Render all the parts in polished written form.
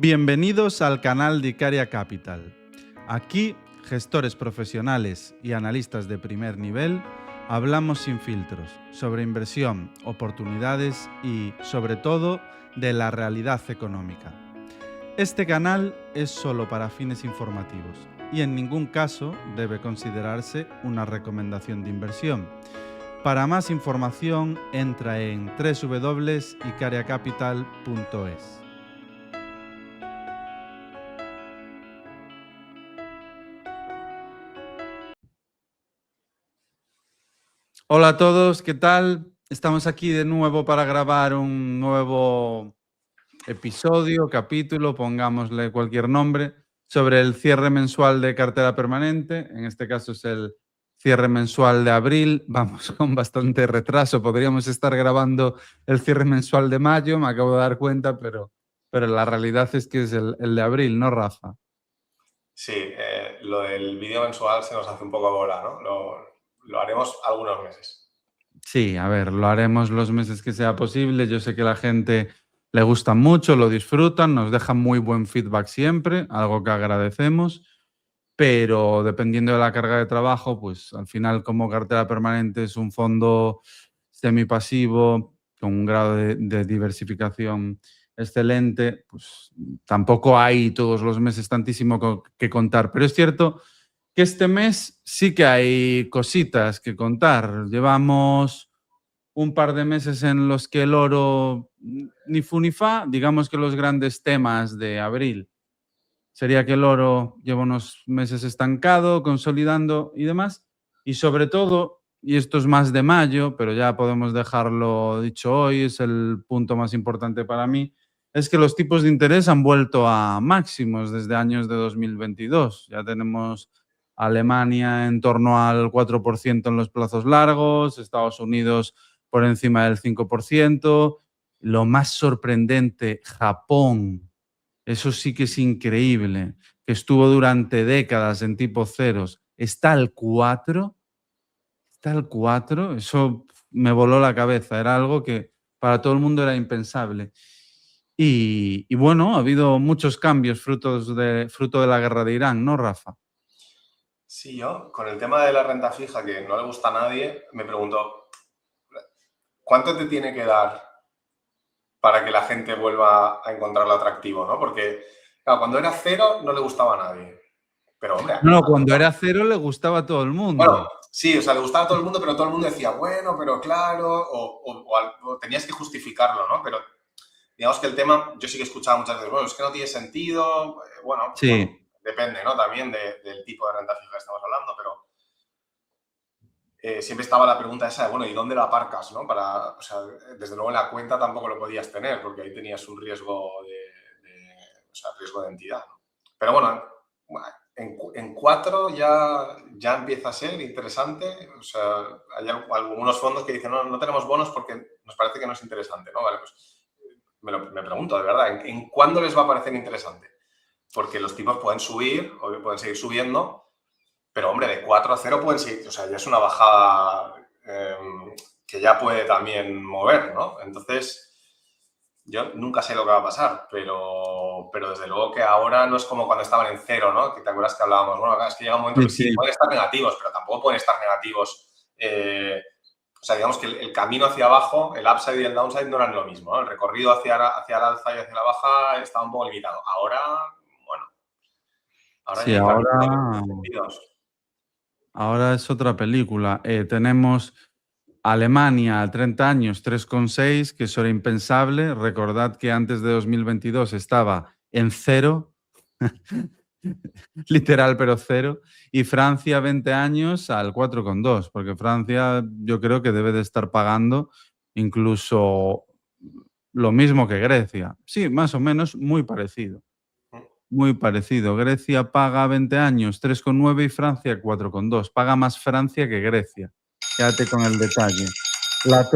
Bienvenidos al canal de Icaria Capital. Aquí, gestores profesionales y analistas de primer nivel, hablamos sin filtros sobre inversión, oportunidades y, sobre todo, de la realidad económica. Este canal es solo para fines informativos y en ningún caso debe considerarse una recomendación de inversión. Para más información, entra en www.icariacapital.es. Hola a todos, ¿qué tal? Estamos aquí de nuevo para grabar un nuevo episodio, capítulo, pongámosle cualquier nombre, sobre el cierre mensual de cartera permanente. En este caso es el cierre mensual de abril. Vamos con bastante retraso. Podríamos estar grabando el cierre mensual de mayo, me acabo de dar cuenta, pero la realidad es que es el de abril, ¿no, Rafa? Sí, lo del vídeo mensual se nos hace un poco bola, ¿no? Lo haremos algunos meses. Sí, a ver, lo haremos los meses que sea posible. Yo sé que la gente le gusta mucho, lo disfrutan, nos dejan muy buen feedback siempre, algo que agradecemos, pero dependiendo de la carga de trabajo, pues al final como cartera permanente es un fondo semipasivo con un grado de diversificación excelente, pues tampoco hay todos los meses tantísimo que contar. Pero es cierto que este mes sí que hay cositas que contar. Llevamos un par de meses en los que el oro ni fu ni fa, digamos que los grandes temas de abril sería que el oro lleva unos meses estancado, consolidando y demás, y sobre todo, y esto es más de mayo, pero ya podemos dejarlo dicho hoy, es el punto más importante para mí, es que los tipos de interés han vuelto a máximos desde años de 2022. Ya tenemos Alemania en torno al 4% en los plazos largos, Estados Unidos por encima del 5%. Lo más sorprendente, Japón, eso sí que es increíble, que estuvo durante décadas en tipo ceros, está al 4, eso me voló la cabeza, era algo que para todo el mundo era impensable. Y bueno, ha habido muchos cambios fruto de la guerra de Irán, ¿no, Rafa? Sí, yo, con el tema de la renta fija, que no le gusta a nadie, me pregunto, ¿cuánto te tiene que dar para que la gente vuelva a encontrarlo atractivo, ¿no? Porque, claro, cuando era cero no le gustaba a nadie. Pero, hombre, No, cuando era cero le gustaba a todo el bueno, mundo. sí, o sea, le gustaba a todo el mundo, pero todo el mundo decía, bueno, pero claro, o tenías que justificarlo, ¿no? Pero digamos que el tema, yo sí que he escuchado muchas veces, bueno, es que no tiene sentido, bueno, pues bueno, Sí, depende, ¿no? También del tipo de renta fija que estamos hablando, pero siempre estaba la pregunta esa de, bueno, ¿y dónde lo aparcas, no? O sea, desde luego en la cuenta tampoco lo podías tener, porque ahí tenías un riesgo o sea, riesgo de entidad, ¿no? Pero bueno, en 4 ya empieza a ser interesante. O sea, hay algunos fondos que dicen, no, no tenemos bonos porque nos parece que no es interesante, ¿no? Vale, pues me pregunto, de verdad, ¿en cuándo les va a parecer interesante? Porque los tipos pueden subir o pueden seguir subiendo, pero hombre, de 4 a 0 pueden seguir, o sea, ya es una bajada que ya puede también mover, ¿no? Entonces, yo nunca sé lo que va a pasar, pero desde luego que ahora no es como cuando estaban en cero, ¿no? Que te acuerdas que hablábamos, bueno, es que llega un momento sí, que sí, sí. pueden estar negativos, pero tampoco pueden estar negativos. O sea, digamos que el camino hacia abajo, el upside y el downside no eran lo mismo, ¿no? El recorrido hacia el alza y hacia la baja estaba un poco limitado. Ahora, bueno, ahora ya Sí, hay caminos en todos ahora los sentidos. Ahora es otra película. Tenemos Alemania a 30 años, 3,6, que eso era impensable. Recordad que antes de 2022 estaba en cero, literal, pero cero. Y Francia, 20 años, al 4,2, porque Francia yo creo que debe de estar pagando incluso lo mismo que Grecia. Sí, más o menos, muy parecido. Muy parecido. Grecia paga 20 años 3,9 y Francia 4,2. Paga más Francia que Grecia. Quédate con el detalle. La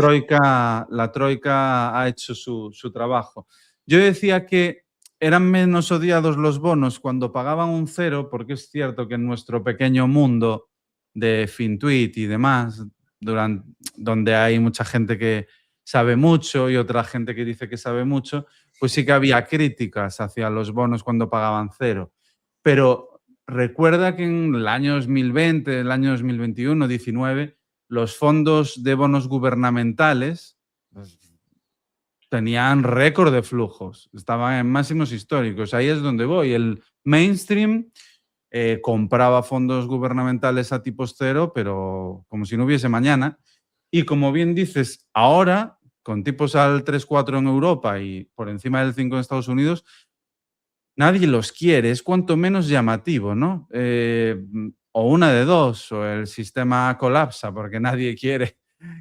troika ha hecho su trabajo. Yo decía que eran menos odiados los bonos cuando pagaban un cero, porque es cierto que en nuestro pequeño mundo de FinTwit y demás, donde hay mucha gente que sabe mucho y otra gente que dice que sabe mucho, pues sí que había críticas hacia los bonos cuando pagaban cero. Pero recuerda que en el año 2020, el año 2021, 19, los fondos de bonos gubernamentales pues, tenían récord de flujos, estaban en máximos históricos. Ahí es donde voy. El mainstream compraba fondos gubernamentales a tipos cero, pero como si no hubiese mañana. Y como bien dices, ahora, con tipos al 3,4 en Europa y por encima del 5 en Estados Unidos, nadie los quiere, es cuanto menos llamativo, ¿no? O una de dos, o el sistema colapsa porque nadie quiere.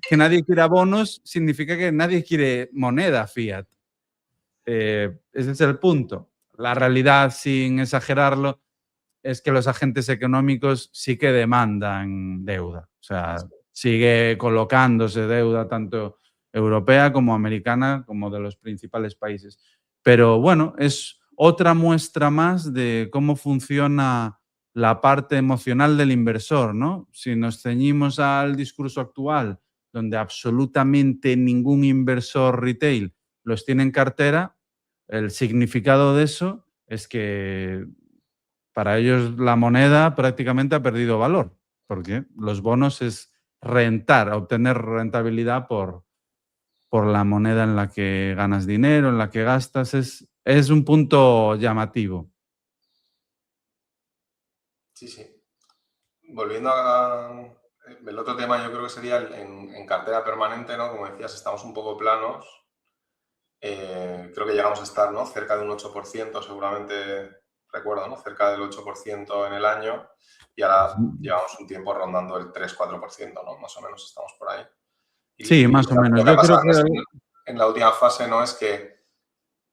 Que nadie quiera bonos significa que nadie quiere moneda fiat. Ese es el punto. La realidad, sin exagerarlo, es que los agentes económicos sí que demandan deuda. O sea, sigue colocándose deuda tanto europea como americana, como de los principales países. Pero bueno, es otra muestra más de cómo funciona la parte emocional del inversor, ¿no? Si nos ceñimos al discurso actual, donde absolutamente ningún inversor retail los tiene en cartera, el significado de eso es que para ellos la moneda prácticamente ha perdido valor, porque los bonos es rentar, obtener rentabilidad por la moneda en la que ganas dinero, en la que gastas. Es un punto llamativo. Sí, sí. Volviendo a el otro tema, yo creo que sería en cartera permanente, ¿no? Como decías, estamos un poco planos. Creo que llegamos a estar, ¿no? Cerca de un 8%, seguramente, recuerdo, ¿no? Cerca del 8% en el año y ahora llevamos un tiempo rondando el 3-4%, ¿no? Más o menos estamos por ahí. Sí, Y más o menos. lo que ha Yo creo pasado que en la última fase, ¿no? Es que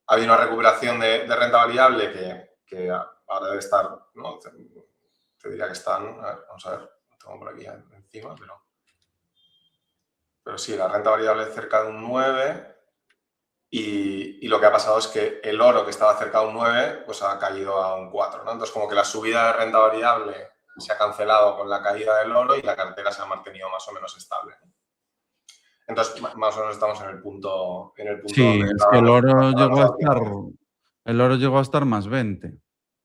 ha habido una recuperación de renta variable que ahora debe estar, ¿no? Te diría que están, a ver, vamos a ver, lo tengo por aquí encima, pero sí, la renta variable es cerca de un 9 y lo que ha pasado es que el oro que estaba cerca de un 9 pues ha caído a un 4, ¿no? Entonces como que la subida de renta variable se ha cancelado con la caída del oro y la cartera se ha mantenido más o menos estable, ¿no? Entonces más o menos estamos en el punto sí, donde es que estábamos la última vez. el oro llegó a estar más 20.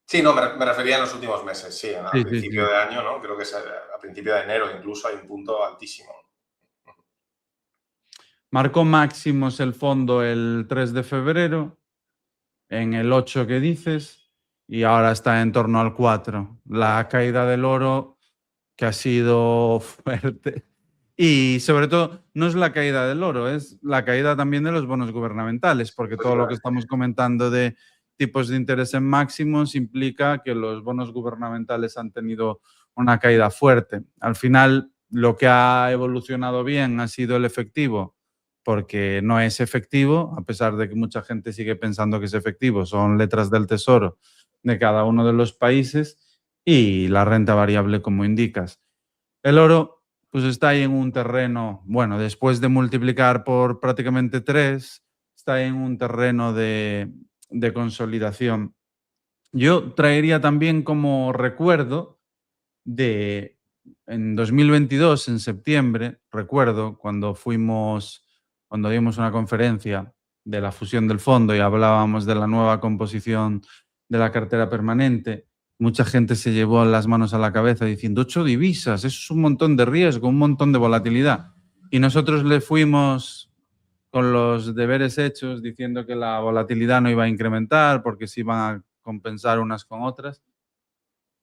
Sí, no, me refería en los últimos meses, sí, a Sí, sí, principio sí. de año, ¿no? Creo que es a principio de enero incluso hay un punto altísimo. Marcó máximos el fondo el 3 de febrero, en el 8 que dices, y ahora está en torno al 4. La caída del oro que ha sido fuerte. Y sobre todo, no es la caída del oro, es la caída también de los bonos gubernamentales, porque Pues todo lo iba que estamos comentando de tipos de interés en máximos implica que los bonos gubernamentales han tenido una caída fuerte. Al final, lo que ha evolucionado bien ha sido el efectivo, porque no es efectivo, a pesar de que mucha gente sigue pensando que es efectivo, son letras del tesoro de cada uno de los países y la renta variable, como indicas. El oro, pues está ahí en un terreno, bueno, después de multiplicar por prácticamente 3, está ahí en un terreno de consolidación. Yo traería también como recuerdo de en 2022, en septiembre, recuerdo cuando dimos una conferencia de la fusión del fondo y hablábamos de la nueva composición de la cartera permanente, mucha gente se llevó las manos a la cabeza diciendo 8 divisas, eso es un montón de riesgo, un montón de volatilidad. Y nosotros le fuimos con los deberes hechos diciendo que la volatilidad no iba a incrementar porque se iban a compensar unas con otras.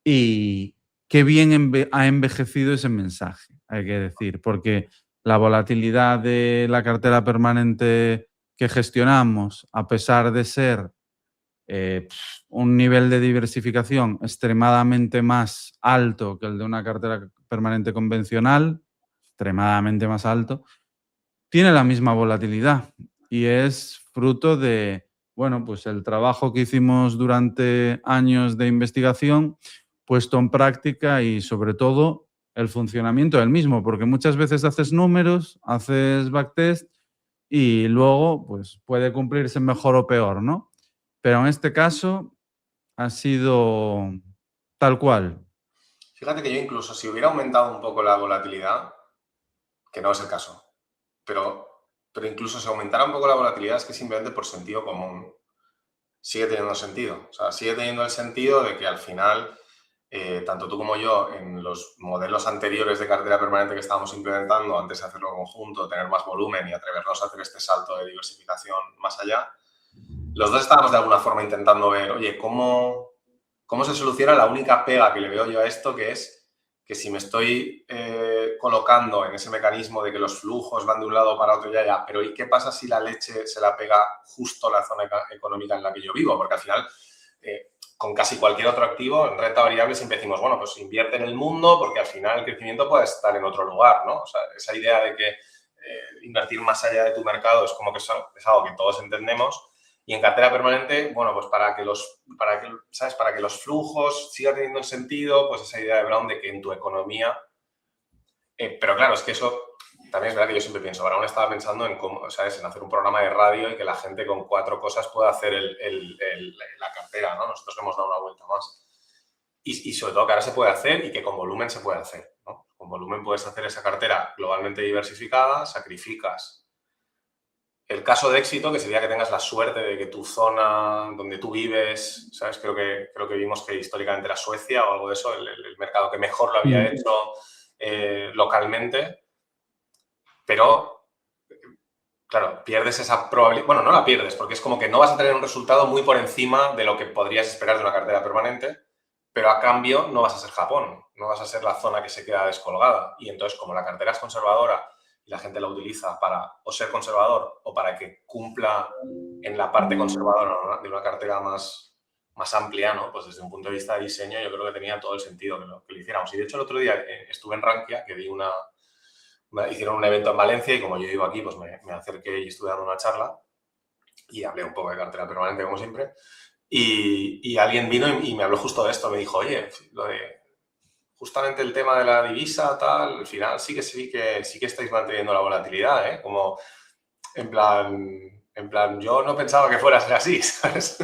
Y qué bien ha envejecido ese mensaje, hay que decir, porque la volatilidad de la cartera permanente que gestionamos, a pesar de ser un nivel de diversificación extremadamente más alto que el de una cartera permanente convencional, extremadamente más alto, tiene la misma volatilidad y es fruto de, bueno, pues el trabajo que hicimos durante años de investigación puesto en práctica y sobre todo el funcionamiento del mismo, porque muchas veces haces números, haces backtest y luego pues puede cumplirse mejor o peor, ¿no? Pero en este caso ha sido tal cual. Fíjate que yo incluso si hubiera aumentado un poco la volatilidad, que no es el caso, pero incluso si aumentara un poco la volatilidad es que simplemente por sentido común. sigue teniendo sentido. O sea, sigue teniendo el sentido de que al final, tanto tú como yo, en los modelos anteriores de cartera permanente que estábamos implementando, antes de hacerlo conjunto, tener más volumen y atrevernos a hacer este salto de diversificación más allá, los dos estábamos de alguna forma intentando ver, oye, ¿cómo se soluciona la única pega que le veo yo a esto, que es que si me estoy colocando en ese mecanismo de que los flujos van de un lado para otro ya, pero ¿y qué pasa si la leche se la pega justo la zona económica en la que yo vivo? Porque al final, con casi cualquier otro activo, en renta variable siempre decimos, bueno, pues invierte en el mundo porque al final el crecimiento puede estar en otro lugar, ¿no? O sea, esa idea de que invertir más allá de tu mercado es como que es algo que todos entendemos. Y en cartera permanente, bueno, pues para que los flujos sigan teniendo sentido, pues esa idea de Brown de que en tu economía... pero claro, es que eso también es verdad que yo siempre pienso, Brown estaba pensando en cómo, ¿sabes? En hacer un programa de radio y que la gente con 4 cosas pueda hacer la cartera, ¿no? Nosotros le hemos dado una vuelta más. Y sobre todo que ahora se puede hacer y que con volumen se puede hacer, ¿no? Con volumen puedes hacer esa cartera globalmente diversificada, sacrificas el caso de éxito, que sería que tengas la suerte de que tu zona donde tú vives, ¿sabes? Creo que vimos que históricamente era Suecia o algo de eso, el mercado que mejor lo había hecho localmente, pero, claro, pierdes esa probabilidad. Bueno, no la pierdes, porque es como que no vas a tener un resultado muy por encima de lo que podrías esperar de una cartera permanente, pero a cambio no vas a ser Japón, no vas a ser la zona que se queda descolgada. Y entonces, como la cartera es conservadora y la gente la utiliza para o ser conservador o para que cumpla en la parte conservadora de una cartera más amplia, ¿no? Pues desde un punto de vista de diseño yo creo que tenía todo el sentido que lo hiciéramos. Y de hecho el otro día estuve en Rankia, que hicieron un evento en Valencia y como yo vivo aquí, pues me acerqué y estuve dando una charla y hablé un poco de cartera permanente como siempre. Y alguien vino y me habló justo de esto, me dijo, oye, lo de justamente el tema de la divisa, tal, al final sí que estáis manteniendo la volatilidad, ¿eh? Como, en plan, yo no pensaba que fuera a ser así, ¿sabes?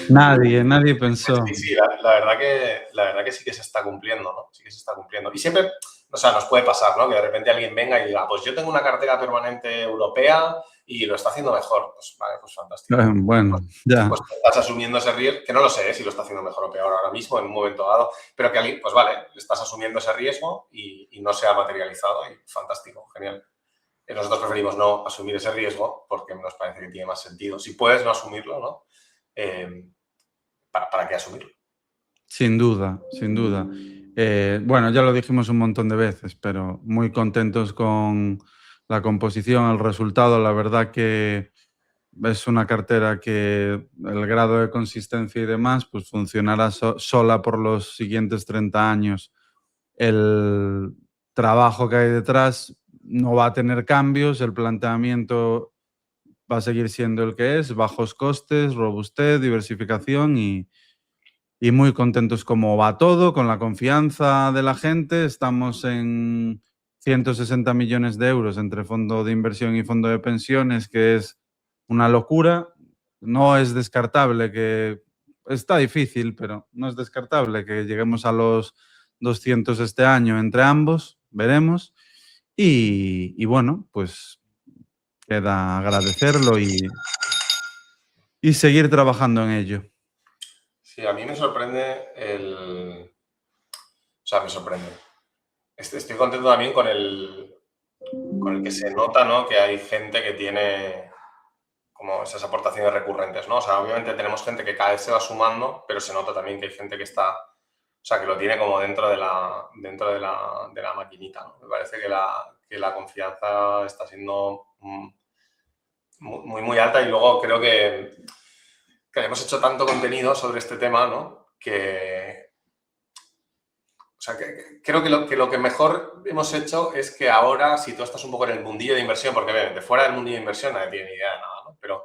Nadie pensó. Sí, la verdad que sí que se está cumpliendo, ¿no? Sí que se está cumpliendo. Y siempre, o sea, nos puede pasar, ¿no? Que de repente alguien venga y diga, pues yo tengo una cartera permanente europea y lo está haciendo mejor. Pues vale, pues fantástico. Bueno, ya. Pues estás asumiendo ese riesgo, que no lo sé si lo está haciendo mejor o peor ahora mismo, en un momento dado, pero que alguien, pues vale, estás asumiendo ese riesgo y no se ha materializado y fantástico, genial. Nosotros preferimos no asumir ese riesgo porque nos parece que tiene más sentido. Si puedes no asumirlo, ¿no? ¿Para qué asumirlo? Sin duda, sin duda. Bueno, ya lo dijimos un montón de veces, pero muy contentos con la composición, el resultado. La verdad que es una cartera que el grado de consistencia y demás, pues funcionará sola por los siguientes 30 años. El trabajo que hay detrás no va a tener cambios, el planteamiento va a seguir siendo el que es, bajos costes, robustez, diversificación y muy contentos como va todo, con la confianza de la gente. Estamos en 160 millones de euros entre fondo de inversión y fondo de pensiones, que es una locura. No es descartable que... Está difícil, pero no es descartable que lleguemos a los 200 este año entre ambos, veremos. Y bueno, pues queda agradecerlo y seguir trabajando en ello. Sí, a mí me sorprende O sea, me sorprende. Estoy contento también con el que se nota, ¿no? Que hay gente que tiene como esas aportaciones recurrentes, ¿no? O sea, obviamente tenemos gente que cada vez se va sumando, pero se nota también que hay gente que está, o sea, que lo tiene como dentro de la maquinita, ¿no? Me parece que la confianza está siendo muy, muy alta y luego creo que hemos hecho tanto contenido sobre este tema, ¿no? O sea, que creo que lo que mejor hemos hecho es que ahora, si tú estás un poco en el mundillo de inversión, porque de fuera del mundillo de inversión nadie tiene ni idea de nada, ¿no? Pero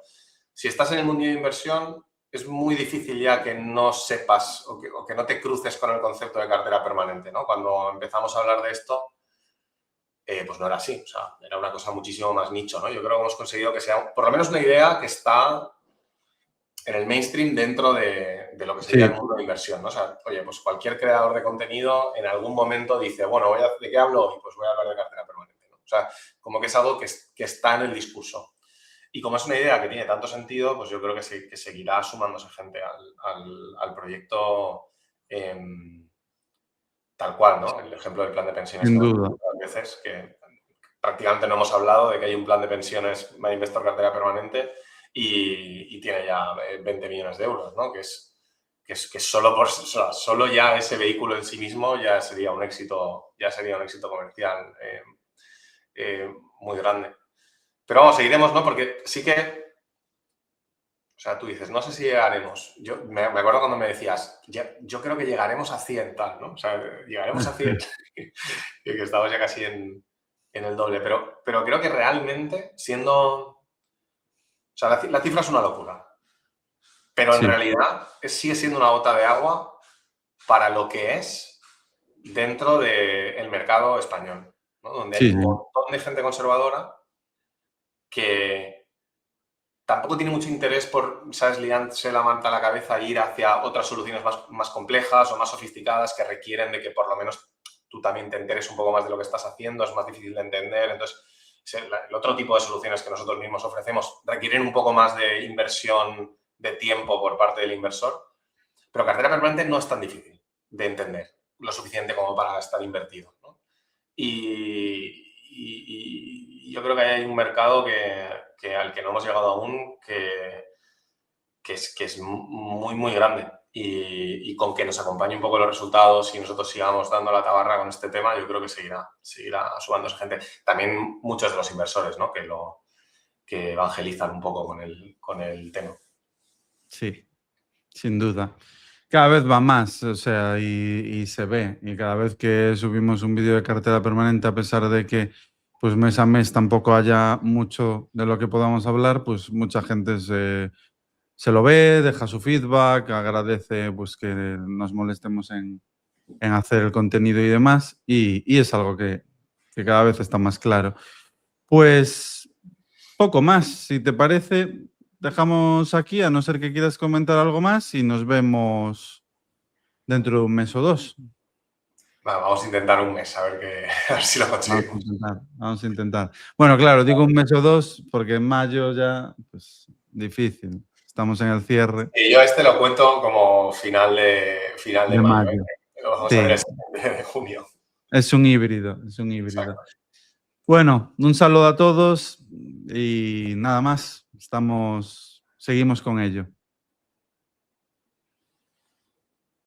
si estás en el mundillo de inversión, es muy difícil ya que no sepas o que no te cruces con el concepto de cartera permanente, ¿no? Cuando empezamos a hablar de esto, pues no era así, o sea, era una cosa muchísimo más nicho, ¿no? Yo creo que hemos conseguido que sea por lo menos una idea que está en el mainstream dentro de lo que sería el Sí, mundo de inversión, ¿no? O sea, oye, pues cualquier creador de contenido en algún momento dice, bueno, ¿de qué hablo hoy? Pues voy a hablar de cartera permanente, ¿no? O sea, como que es algo que está en el discurso. Y como es una idea que tiene tanto sentido, pues yo creo que seguirá sumándose gente al proyecto tal cual, ¿no? El ejemplo del plan de pensiones Sin que hemos duda. visto muchas veces, que prácticamente no hemos hablado de que hay un plan de pensiones My Investor Cartera Permanente y tiene ya 20 millones de euros, ¿no? Que solo ya ese vehículo en sí mismo ya sería un éxito comercial muy grande. Pero vamos, seguiremos, ¿no? Porque sí que, o sea, tú dices, no sé si llegaremos. Yo me acuerdo cuando me decías, yo creo que llegaremos a 100 tal, ¿no? O sea, llegaremos a 100 y que estamos ya casi en el doble. Pero creo que realmente, siendo... O sea, la cifra es una locura. Pero en Sí, realidad sigue siendo una gota de agua para lo que es dentro del mercado español, ¿no? Donde hay sí, un sí. montón de gente conservadora que tampoco tiene mucho interés por, ¿sabes?, liarse la manta a la cabeza e ir hacia otras soluciones más complejas o más sofisticadas que requieren de que por lo menos tú también te enteres un poco más de lo que estás haciendo, es más difícil de entender. Entonces, el otro tipo de soluciones que nosotros mismos ofrecemos requieren un poco más de inversión de tiempo por parte del inversor, pero cartera permanente no es tan difícil de entender, lo suficiente como para estar invertido, ¿no? Y yo creo que hay un mercado al que no hemos llegado aún, que es muy, muy grande. Y con que nos acompañe un poco los resultados y nosotros sigamos dando la tabarra con este tema, yo creo que seguirá sumándose gente. También muchos de los inversores, ¿no?, que evangelizan un poco con el tema. Sí, sin duda. Cada vez va más, o sea, y se ve. Y cada vez que subimos un vídeo de cartera permanente, a pesar de que pues mes a mes tampoco haya mucho de lo que podamos hablar, pues mucha gente se lo ve, deja su feedback, agradece pues que nos molestemos en hacer el contenido y demás, y es algo que cada vez está más claro. Pues poco más, si te parece, dejamos aquí, a no ser que quieras comentar algo más, y nos vemos dentro de un mes o dos. Bueno, vamos a intentar un mes, a ver si lo Vamos a conseguimos. intentar, vamos a intentar. Bueno, claro, digo un mes o dos porque en mayo ya, pues difícil. Estamos en el cierre Y yo lo cuento como final de de mayo, ¿eh? mayo. Lo vamos a ver Sí, de junio. es un híbrido, es un híbrido. Exacto. Bueno, un saludo a todos y nada más. Seguimos con ello.